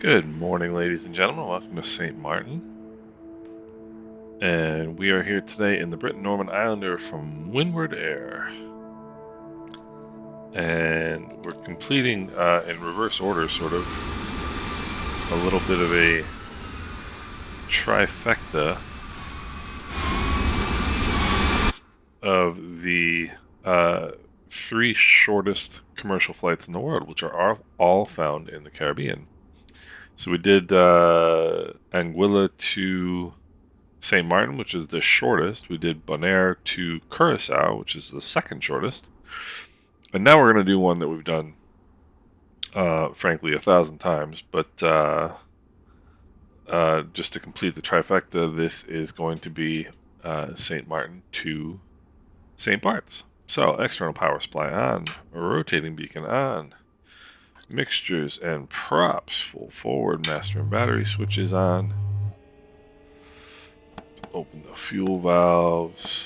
Good morning, ladies and gentlemen. Welcome to St. Maarten. And we are here today in the Britten Norman Islander from Windward Air. And we're completing, in reverse order, sort of, a little bit of a trifecta of the three shortest commercial flights in the world, which are all found in the Caribbean. So we did Anguilla to St. Maarten, which is the shortest. We did Bonaire to Curacao, which is the second shortest. And now we're going to do one that we've done, frankly, 1,000 times. But just to complete the trifecta, this is going to be St. Maarten to St. Barts. So, external power supply on, rotating beacon on, mixtures and props, full forward, master and battery switches on. Open the fuel valves.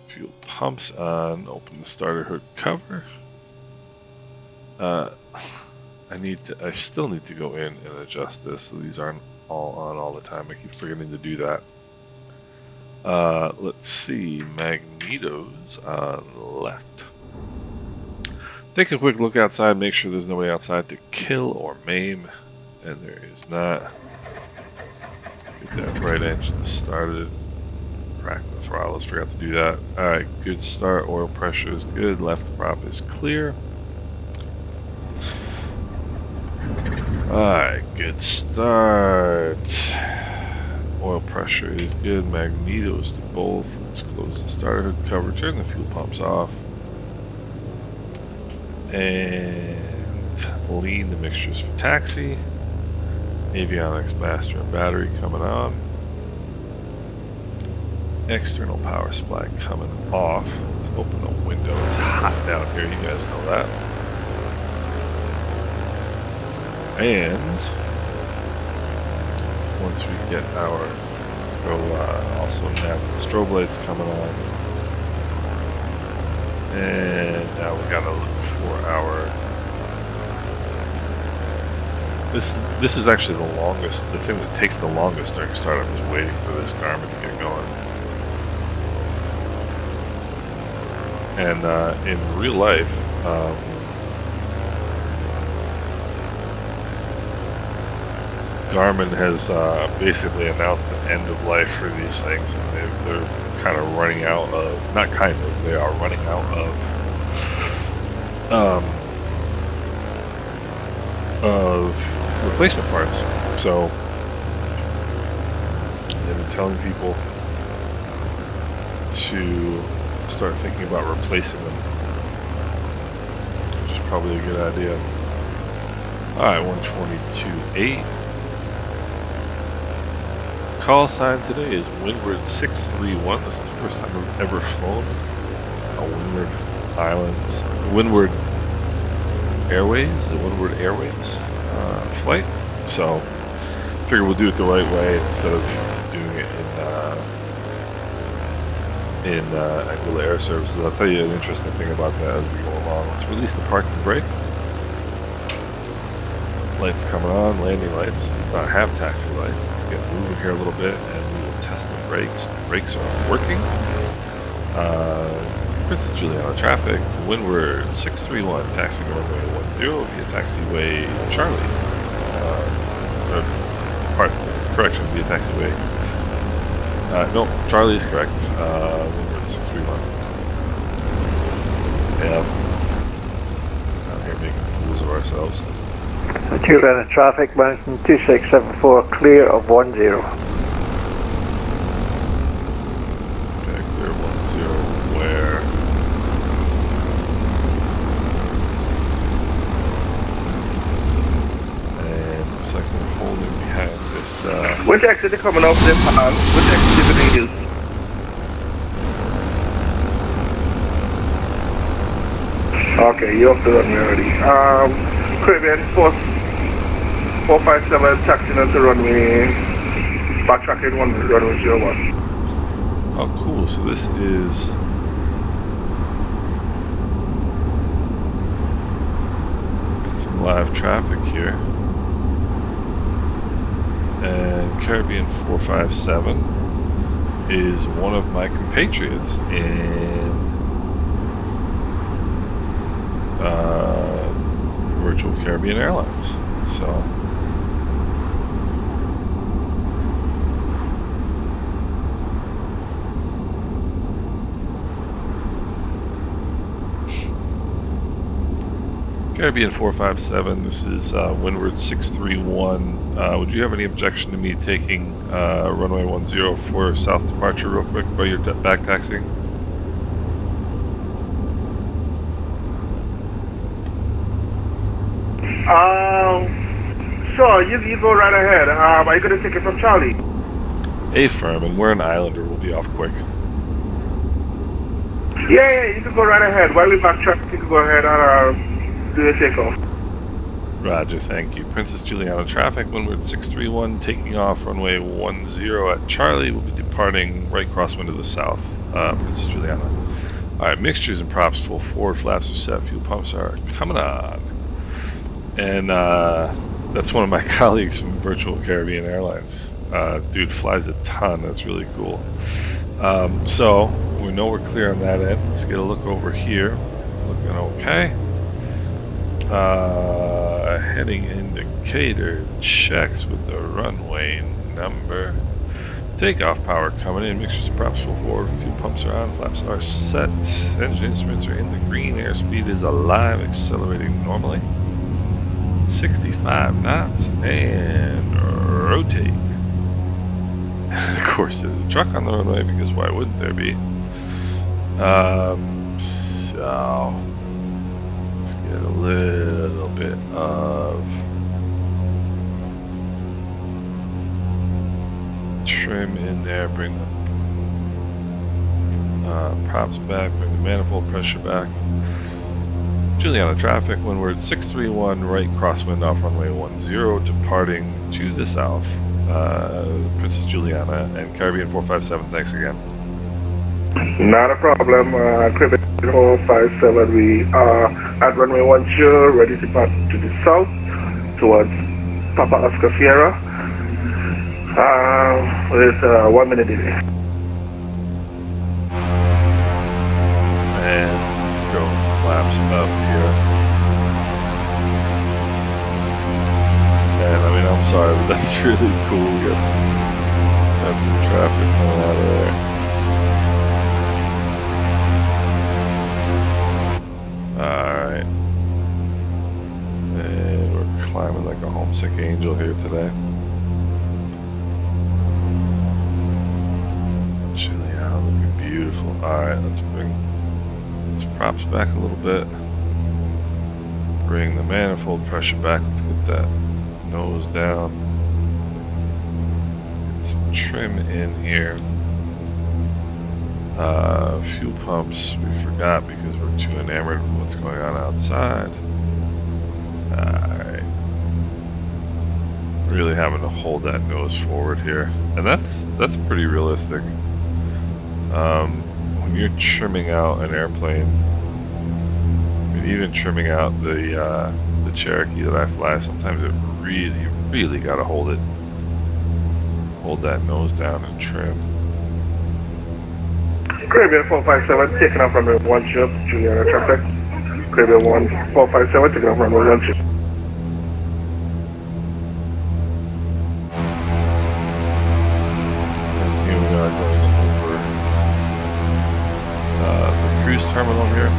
Fuel pumps on. Open the starter hood cover. I still need to go in and adjust this, so these aren't all on all the time. I keep forgetting to do that. Let's see, magnetos on the left. Take a quick look outside, make sure there's nobody outside to kill or maim, and there is not. Get that right engine started. Crack the throttles, forgot to do that. Alright, good start, oil pressure is good, left prop is clear. Alright, good start. Oil pressure is good, magnetos to both. Let's close the starter hood cover, turn the fuel pumps off. And lean the mixtures for taxi. Avionics master and battery coming on. External power supply coming off. Let's open the window. It's hot down here, you guys know that. And once we get our, let's go also now the strobe lights coming on. And now we gotta look for our, this is actually the longest, the thing that takes the longest during startup is waiting for this Garmin to get going. And in real life, Garmin has basically announced an end of life for these things. They're kind of running out of, not kind of, they are running out of replacement parts. So they've been telling people to start thinking about replacing them, which is probably a good idea. Alright, 122.8. Call sign today is Windward 631. This is the first time I've ever flown a Windward Islands, Windward Airways, the Windward Airways flight. So I figure we'll do it the right way instead of doing it in Anguilla Air Services. I'll tell you an interesting thing about that as we go along. Let's release the parking brake. Lights coming on, landing lights. This does not have taxi lights. Let's get moving here a little bit and we will test the brakes. The brakes are working. Princess Juliana traffic, Windward 631, taxi runway 10 via taxiway Charlie. Correction, via taxiway. No, Charlie is correct. Windward 631. Yeah. Out here making fools of ourselves. Juliana traffic, Mountain 2674, clear of 10. Okay, clear 10, where? And looks like we're holding behind this, Which exit are coming off this path? Which exit do they use? Okay, you're off the runway already. Caribbean 457 taxiing onto runway, backtracking runway 01. Oh cool, so this is got some live traffic here. And Caribbean 457 is one of my compatriots in Virtual Caribbean Airlines. So Caribbean 457, this is Windward 631. Would you have any objection to me taking runway 10 for south departure real quick while you're back taxiing? Sure, you go right ahead. Are you going to take it from Charlie? Affirm, and we're an islander. We'll be off quick. Yeah, you can go right ahead. While we backtrack, you can go ahead and do a takeoff. Roger, thank you. Princess Juliana traffic, Windward 631, taking off runway 10 at Charlie. We'll be departing right crosswind to the south, Princess Juliana. Alright, mixtures and props full forward, flaps are set, fuel pumps are coming on. And that's one of my colleagues from Virtual Caribbean Airlines. Dude flies a ton, that's really cool. So, we know we're clear on that end. Let's get a look over here. Looking okay. Heading indicator checks with the runway number. Takeoff power coming in. Mixtures and props full forward. Fuel pumps are on. Flaps are set. Engine instruments are in the green. Airspeed is alive. Accelerating normally. 65 knots. And rotate. Of course, there's a truck on the runway because why wouldn't there be? So let's get a little bit of trim in there. Bring the props back. Bring the manifold pressure back. Juliana traffic, Windward 631, right crosswind off runway 10, departing to the south. Princess Juliana and Caribbean 457, thanks again. Not a problem. Caribbean 457, we are at runway 10, ready to depart to the south towards Papa Oscar Sierra. With 1 minute delay. And let's go flaps up here. And I mean, I'm sorry, but that's really cool. We got some traffic coming out of there. Alright. And we're climbing like a homesick angel here today. Juliana looking beautiful. Alright, let's bring these props back a little bit. Bring the manifold pressure back. Let's get that nose down. Get some trim in here. Fuel pumps we forgot because we're too enamored with what's going on outside. Alright. Really having to hold that nose forward here. And that's pretty realistic. When you're trimming out an airplane, I mean, even trimming out the Cherokee that I fly, sometimes it really gotta hold that nose down and trim. Caribbean 457, taking off runway 10, Juliana traffic. Caribbean 457, taking off runway 10. And here we are going over the cruise terminal here.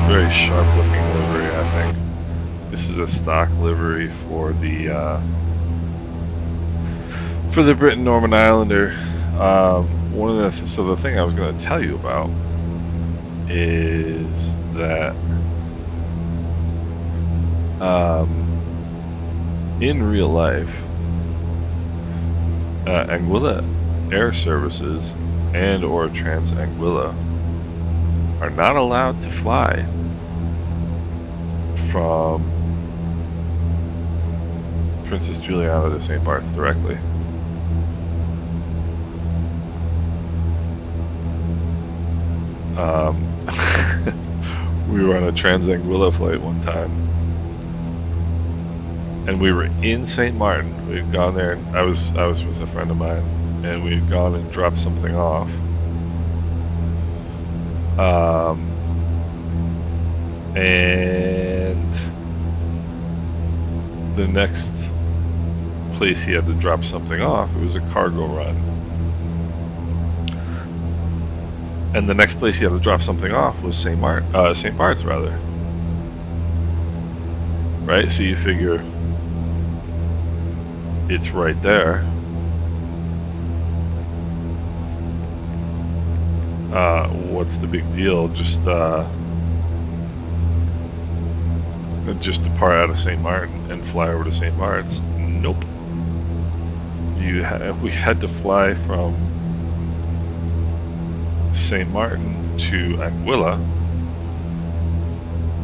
Very sharp looking livery, I think. This is a stock livery for the Britain Norman Islander. So the thing I was going to tell you about is that in real life, Anguilla Air Services and or Trans Anguilla are not allowed to fly from Princess Juliana to St. Barts directly. We were on a Transanguilla flight one time, and we were in St. Martin. We had gone there. I was with a friend of mine, and we had gone and dropped something off. And the next place he had to drop something off, it was a cargo run. And the next place he had to drop something off was St. Barts rather. Right? So you figure it's right there. What's the big deal? Just depart out of St. Martin and fly over to St. Barts. Nope. We had to fly from St. Martin to Anguilla,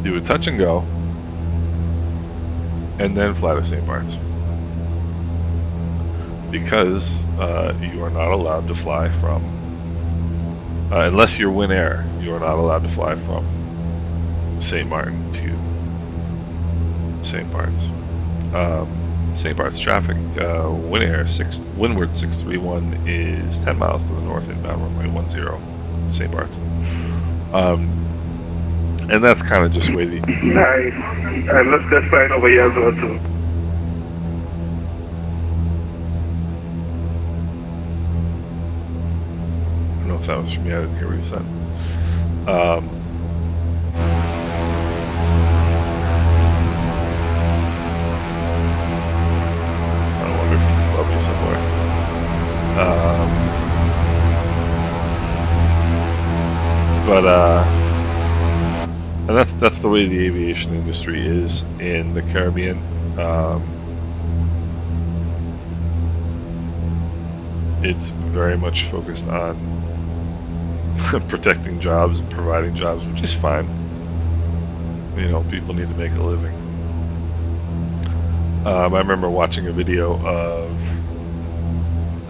do a touch and go, and then fly to St. Barts. Because you are not allowed to fly from, unless you're Win Air, you are not allowed to fly from St. Martin to St. Barts. St. Barts traffic, Win Air Windward 631 is 10 miles to the north inbound runway 10, St. Barts. And that's kind of just way the... Nice. And let's just flying over here as well too. I don't know if that was from me, I didn't hear what he said. And that's the way the aviation industry is in the Caribbean. It's very much focused on protecting jobs and providing jobs, which is fine. You know, people need to make a living. I remember watching a video of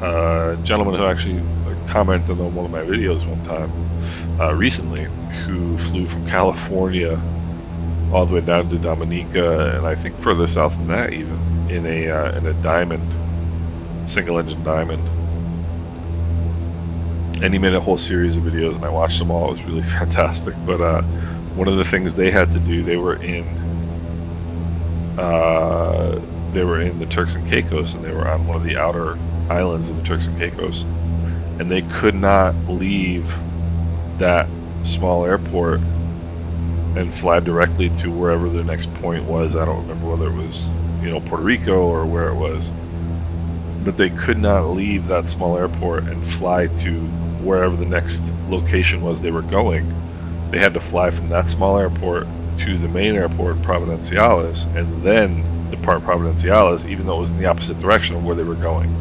a gentleman who actually commented on one of my videos one time recently, who flew from California all the way down to Dominica, and I think further south than that even, in a Diamond, single-engine Diamond. And he made a whole series of videos, and I watched them all. It was really fantastic. But one of the things they had to do, they were in the Turks and Caicos, and they were on one of the outer islands of the Turks and Caicos, and they could not leave that small airport and fly directly to wherever the next point was. I don't remember whether it was, you know, Puerto Rico or where it was, but they could not leave that small airport and fly to wherever the next location was they were going. They had to fly from that small airport to the main airport, Providenciales, and then depart Providenciales, even though it was in the opposite direction of where they were going.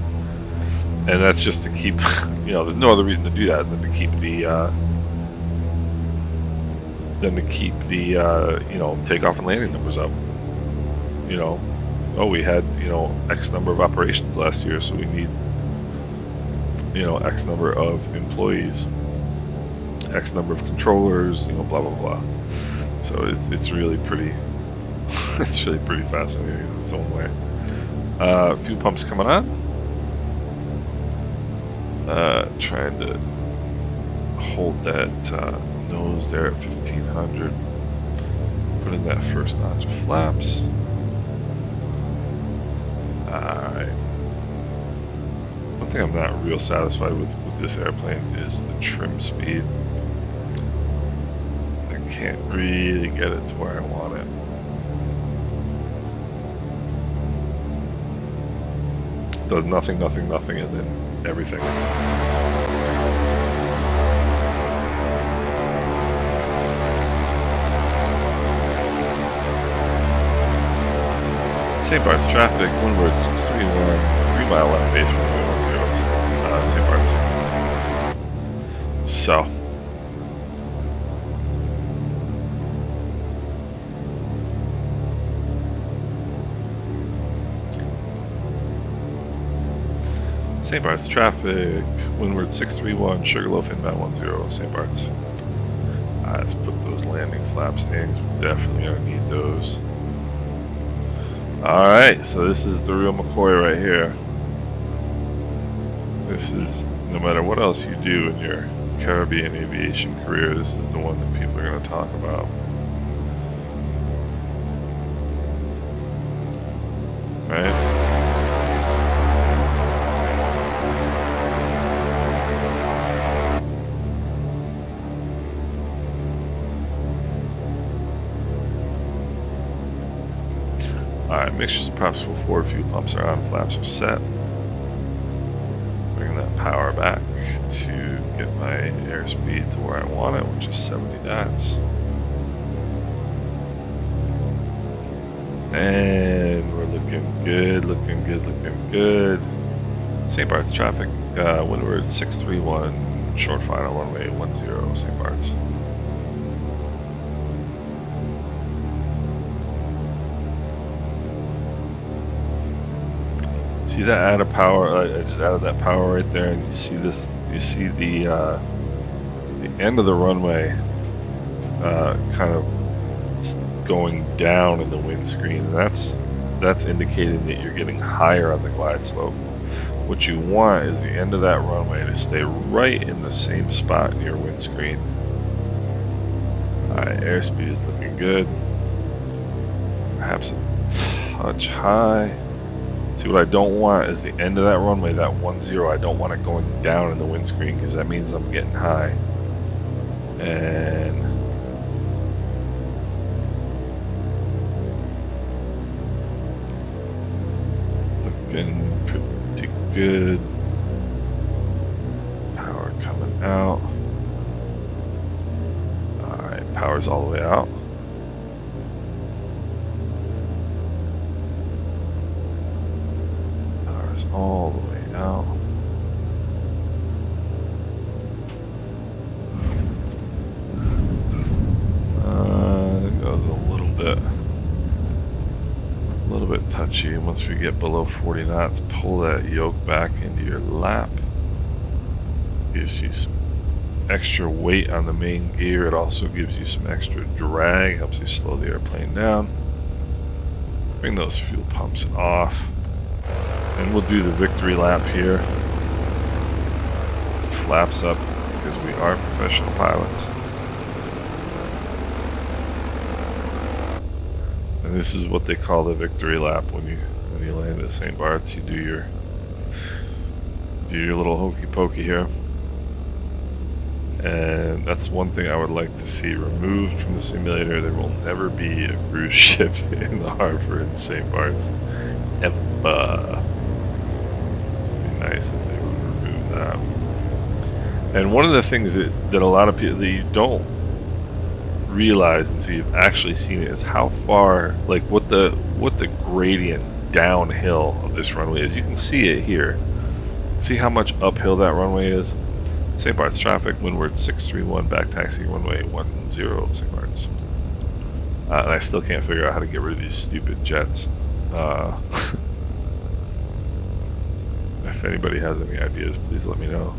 And that's just to keep, you know, there's no other reason to do that than to keep the you know, takeoff and landing numbers up. You know, oh, we had, you know, X number of operations last year, so we need, you know, X number of employees, X number of controllers, you know, blah blah blah. So it's really pretty it's really pretty fascinating in its own way. Fuel pumps coming on. Trying to hold that nose there at 1500. Put in that first notch of flaps. One thing I'm not real satisfied with this airplane is the trim speed. I can't really get it to where I want it. Does nothing, nothing, nothing, and then everything. St. Barts traffic, windward 631, 3 mile left base, runway 10, St. Barts. So. St. Barts traffic, windward 631, Sugarloaf inbound 10, St. Barts. let's put those landing flaps in. We're definitely gonna need those. Alright, so this is the real McCoy right here. This is, no matter what else you do in your Caribbean aviation career, this is the one that people are going to talk about. Right? Alright, mixtures of props full forward, fuel pumps are on, flaps are set. Bring that power back to get my airspeed to where I want it, which is 70 knots. And we're looking good, looking good, looking good. St. Barts traffic, windward 631, short final runway 10, St. Barts. See that added power? I just added that power right there, and you see this. You see the end of the runway kind of going down in the windscreen. And that's indicating that you're getting higher on the glide slope. What you want is the end of that runway to stay right in the same spot in your windscreen. Alright, airspeed is looking good. Perhaps a touch high. See, what I don't want is the end of that runway, that 10, I don't want it going down in the windscreen because that means I'm getting high. And looking pretty good. Power coming out. Alright, power's all the way out. All the way out. It goes a little bit touchy. Once we get below 40 knots, pull that yoke back into your lap. Gives you some extra weight on the main gear. It also gives you some extra drag, helps you slow the airplane down. Bring those fuel pumps off. And we'll do the victory lap here. The flaps up because we are professional pilots. And this is what they call the victory lap when you land at St. Barts. You do your little hokey pokey here. And that's one thing I would like to see removed from the simulator. There will never be a cruise ship in the harbor in St. Barts. Ever. Nice if they would remove that. And one of the things that a lot of people that you don't realize until you've actually seen it is how far, like what the gradient downhill of this runway is. You can see it here. See how much uphill that runway is. St. Barts traffic, windward 631, back taxi runway 10, St. Barts. And I still can't figure out how to get rid of these stupid jets. If anybody has any ideas, please let me know.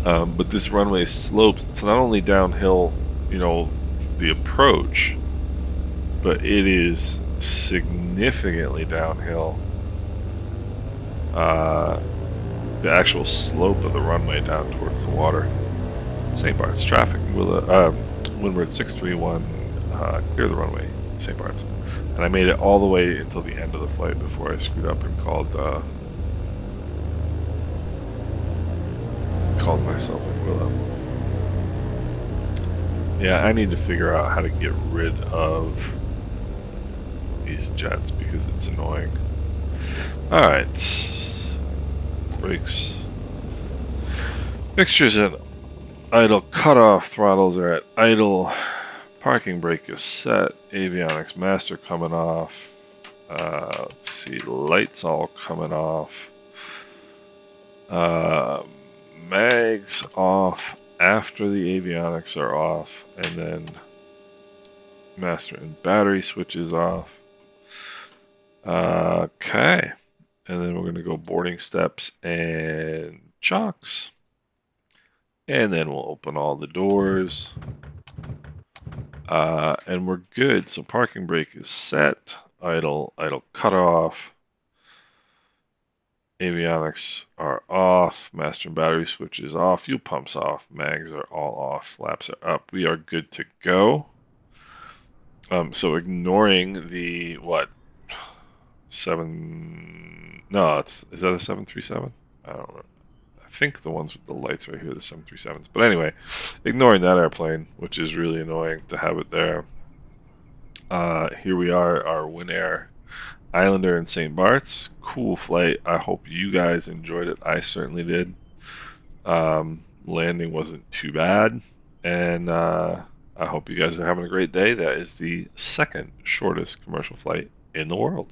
But this runway slopes. It's not only downhill, the approach, but it is significantly downhill. The actual slope of the runway down towards the water. St. Barts traffic, windward 631, clear the runway, St. Barts. And I made it all the way until the end of the flight before I screwed up and called myself a Willow. Yeah, I need to figure out how to get rid of these jets because it's annoying. Alright. Brakes. Mixtures at idle. Cutoff throttles are at idle. Parking brake is set. Avionics master coming off. Let's see, lights all coming off. Mags off after the avionics are off, and then master and battery switches off. Okay, and then we're going to go boarding steps and chocks. And then we'll open all the doors. And we're good. So parking brake is set. Idle cutoff. Avionics are off. Master and battery switch is off. Fuel pumps off. Mags are all off. Flaps are up. We are good to go. So ignoring the what? No, is that a 737? I don't know. I think the ones with the lights right here are the 737s. But anyway, ignoring that airplane, which is really annoying to have it there. Here we are, our Win Air Islander in St. Bart's. Cool flight. I hope you guys enjoyed it. I certainly did. Landing wasn't too bad. And I hope you guys are having a great day. That is the second shortest commercial flight in the world.